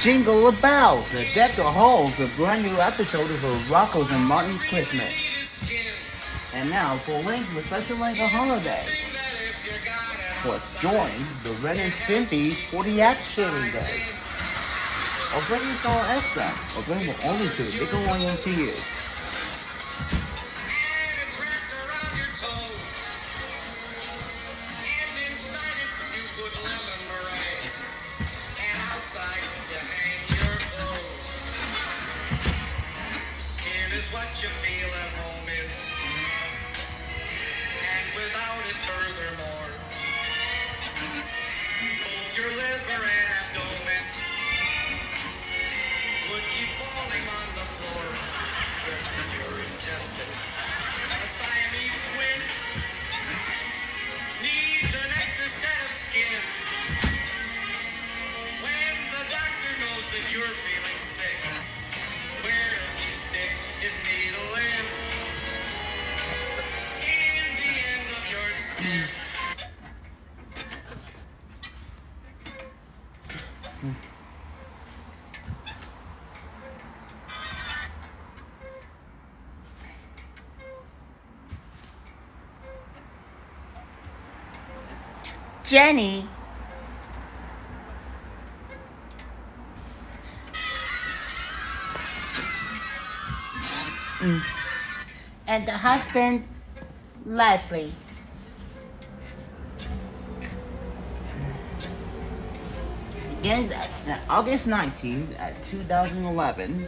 Jingle the bells, the deck the halls, a brand new episode of Rocco's and Martin's Christmas. And now, for link the special link of holiday. Let's join the Ren and Stimpy 40 Action Day. Already saw extra, available only to Nickelodeon TV. What you feel at home in, and without it furthermore, both your liver and abdomen would keep falling on the floor, dressed in your intestine. A Siamese twin needs an extra set of skin. When the doctor knows that you're feeling sick, where does he stick his needle in the end of your spear? Jenny. And the husband, Leslie. Begins at August 19th at 2011.